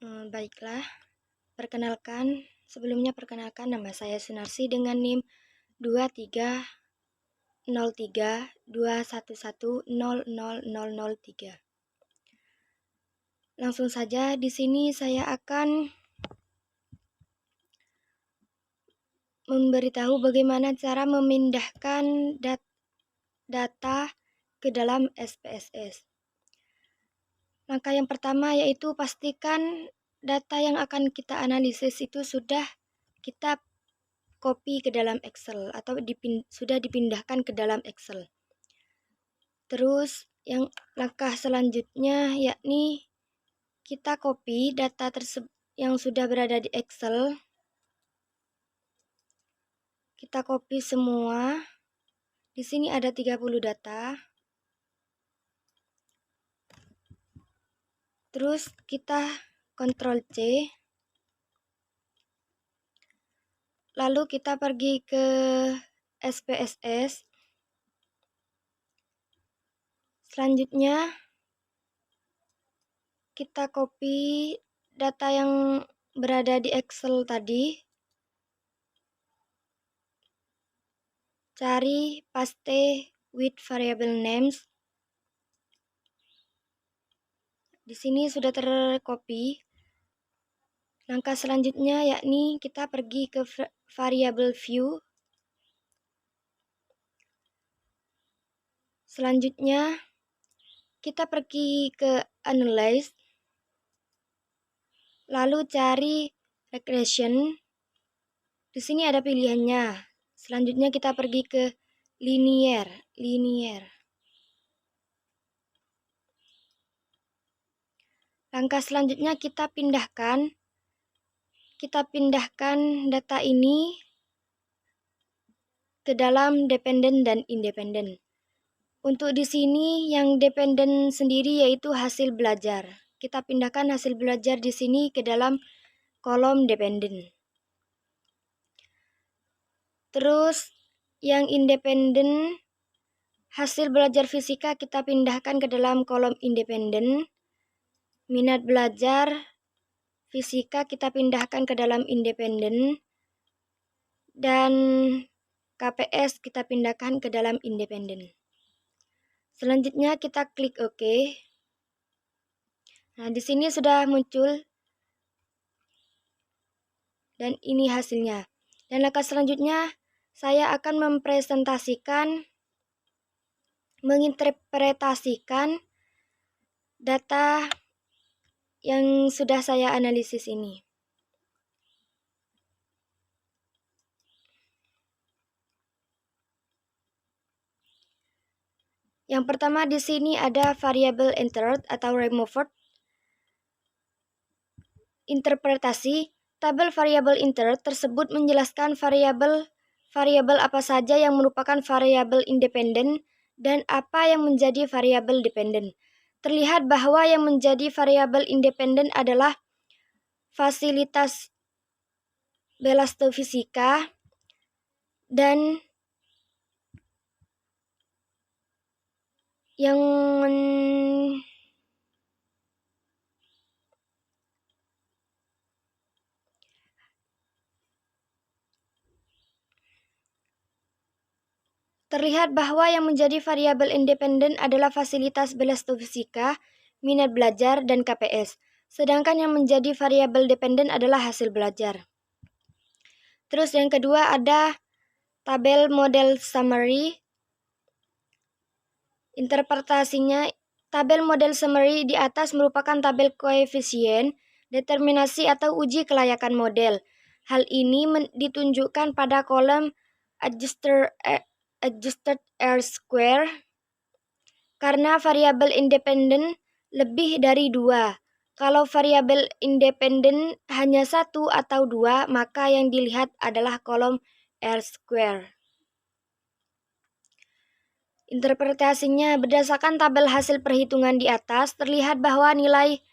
Baiklah, sebelumnya perkenalkan nama saya Sunarsi dengan NIM 230321100003. Langsung saja di sini saya akan memberitahu bagaimana cara memindahkan data ke dalam SPSS. Langkah yang pertama yaitu pastikan data yang akan kita analisis itu sudah kita copy ke dalam Excel atau sudah dipindahkan ke dalam Excel. Terus langkah selanjutnya yakni kita copy data yang sudah berada di Excel. Kita copy semua. Di sini ada 30 data. Terus kita Ctrl C. Lalu kita pergi ke SPSS. Selanjutnya kita copy data yang berada di Excel tadi. Cari paste with variable names. Di sini sudah tercopy. Langkah selanjutnya yakni kita pergi ke variable view. Selanjutnya kita pergi ke analyze. Lalu cari regression. Di sini ada pilihannya. Selanjutnya kita pergi ke linear. Langkah selanjutnya kita pindahkan data ini ke dalam dependent dan independent. Untuk di sini yang dependent sendiri yaitu hasil belajar. Kita pindahkan hasil belajar di sini ke dalam kolom dependent. Terus yang independent hasil belajar fisika kita pindahkan ke dalam kolom independent. Minat belajar fisika kita pindahkan ke dalam independent. Dan KPS kita pindahkan ke dalam independent. Selanjutnya kita klik OK. Nah, di sini sudah muncul dan ini hasilnya. Dan langkah selanjutnya saya akan menginterpretasikan data yang sudah saya analisis ini. Yang pertama di sini ada variable entered atau removed. Interpretasi tabel variabel entered tersebut menjelaskan variabel apa saja yang merupakan variabel independen dan apa yang menjadi variabel dependen. Terlihat bahwa yang menjadi variabel independen adalah fasilitas belastofisika dan yang terlihat bahwa yang menjadi variabel independen adalah fasilitas belastofisika, minat belajar, dan KPS. Sedangkan yang menjadi variabel dependen adalah hasil belajar. Terus yang kedua ada tabel model summary. Interpretasinya, tabel model summary di atas merupakan tabel koefisien, determinasi atau uji kelayakan model. Hal ini ditunjukkan pada kolom adjusted R-square karena variabel independen lebih dari 2. Kalau variabel independen hanya 1 atau 2, maka yang dilihat adalah kolom R-square. Interpretasinya, berdasarkan tabel hasil perhitungan di atas, terlihat bahwa nilai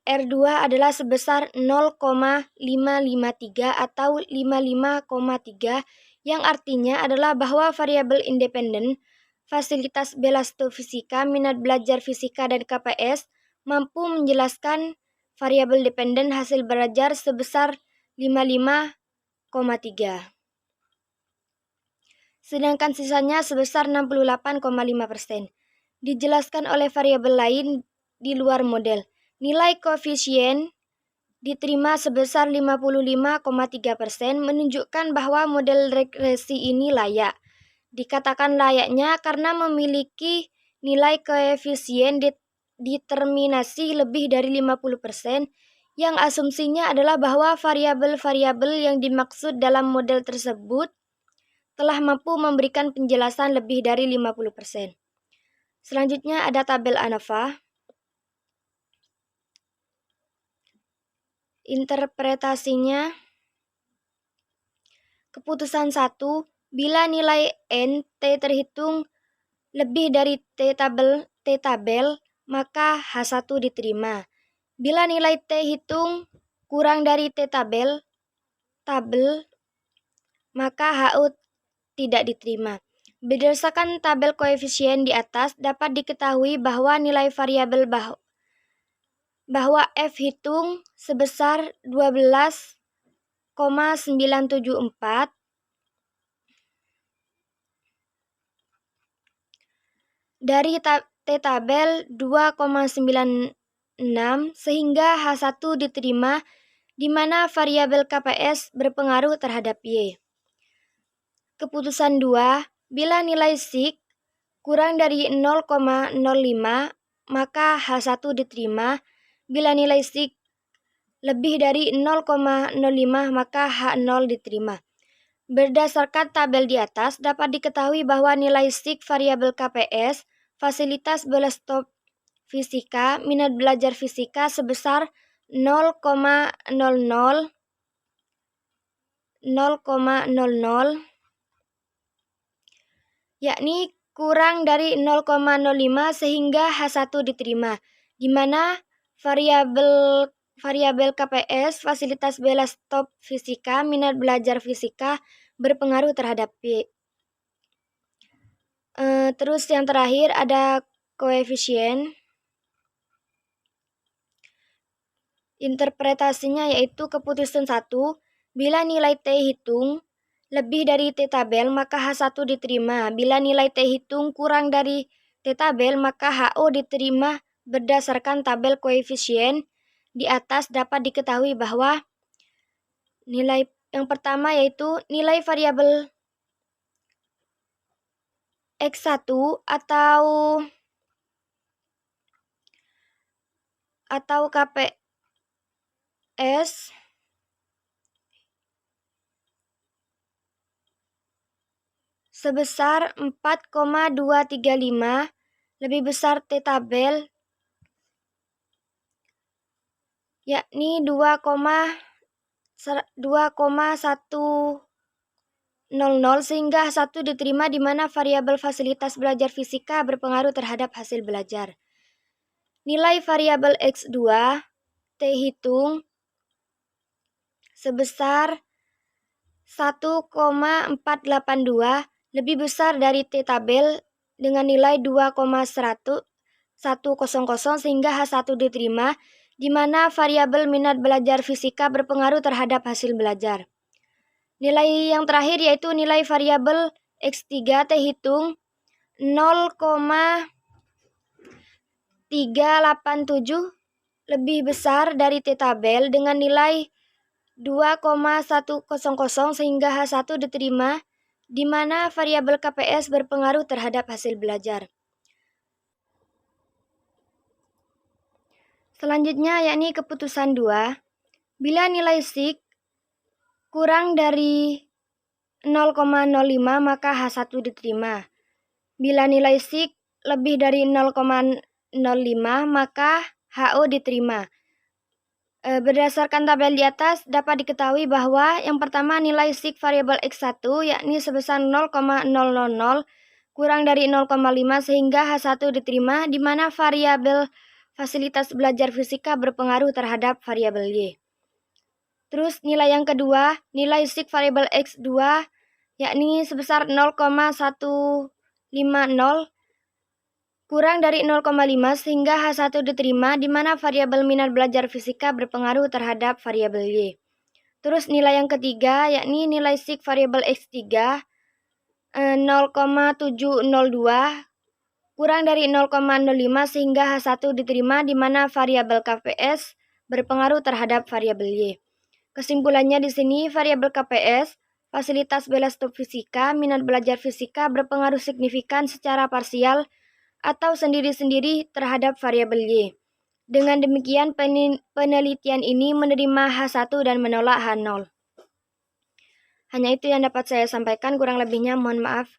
R2 adalah sebesar 0,553 atau 55,3, yang artinya adalah bahwa variabel independen, fasilitas belastofisika, minat belajar fisika, dan KPS mampu menjelaskan variabel dependen hasil belajar sebesar 55,3. Sedangkan sisanya sebesar 68,5%. Dijelaskan oleh variabel lain di luar model. Nilai koefisien diterima sebesar 55,3% menunjukkan bahwa model regresi ini layak. Dikatakan layaknya karena memiliki nilai koefisien determinasi lebih dari 50%, yang asumsinya adalah bahwa variabel-variabel yang dimaksud dalam model tersebut telah mampu memberikan penjelasan lebih dari 50%. Selanjutnya ada tabel ANOVA. Interpretasinya, keputusan 1, bila nilai N T terhitung lebih dari T tabel, maka H1 diterima. Bila nilai T hitung kurang dari T tabel, maka HO tidak diterima. Berdasarkan tabel koefisien di atas, dapat diketahui bahwa nilai variabel bahwa F hitung sebesar 12,974 dari T tabel 2,96 sehingga H1 diterima di mana variabel KPS berpengaruh terhadap Y. Keputusan 2, bila nilai SIK kurang dari 0,05 maka H1 diterima. Bila nilai SIK lebih dari 0,05 maka H0 diterima. Berdasarkan tabel di atas, dapat diketahui bahwa nilai SIK variabel KPS, fasilitas bola stop fisika, minat belajar fisika sebesar 0,00, yakni kurang dari 0,05 sehingga H1 diterima, di mana variabel KPS, fasilitas bola stop fisika, minat belajar fisika berpengaruh terhadap Y. Terus yang terakhir ada koefisien. Interpretasinya yaitu keputusan 1, bila nilai T hitung lebih dari T tabel maka H1 diterima. Bila nilai T hitung kurang dari T tabel maka HO diterima. Berdasarkan tabel koefisien di atas dapat diketahui bahwa nilai yang pertama yaitu nilai variabel X1 atau KPS sebesar 4,235 lebih besar T tabel, yakni 2,100 sehingga H1 diterima di mana variabel fasilitas belajar fisika berpengaruh terhadap hasil belajar. Nilai variabel X2 T hitung sebesar 1,482 lebih besar dari T tabel dengan nilai 2,100 sehingga H1 diterima, di mana variabel minat belajar fisika berpengaruh terhadap hasil belajar. Nilai yang terakhir yaitu nilai variabel X3 T hitung 0,387 lebih besar dari T tabel dengan nilai 2,100 sehingga H1 diterima, di mana variabel KPS berpengaruh terhadap hasil belajar. Selanjutnya yakni keputusan 2, bila nilai SIK kurang dari 0,05 maka H1 diterima. Bila nilai SIK lebih dari 0,05 maka HO diterima. Berdasarkan tabel di atas dapat diketahui bahwa yang pertama nilai SIK variabel X1 yakni sebesar 0,000 kurang dari 0,5 sehingga H1 diterima, di mana variabel fasilitas belajar fisika berpengaruh terhadap variabel Y. Terus nilai yang kedua, nilai SIK variabel X2 yakni sebesar 0,150 kurang dari 0,5 sehingga H1 diterima di mana variabel minat belajar fisika berpengaruh terhadap variabel Y. Terus nilai yang ketiga yakni nilai sik variabel X3 0,702 kurang dari 0,05 sehingga H1 diterima di mana variabel KPS berpengaruh terhadap variabel Y. Kesimpulannya di sini variabel KPS, fasilitas bela stop fisika, minat belajar fisika berpengaruh signifikan secara parsial atau sendiri-sendiri terhadap variabel Y. Dengan demikian penelitian ini menerima H1 dan menolak H0. Hanya itu yang dapat saya sampaikan, kurang lebihnya mohon maaf.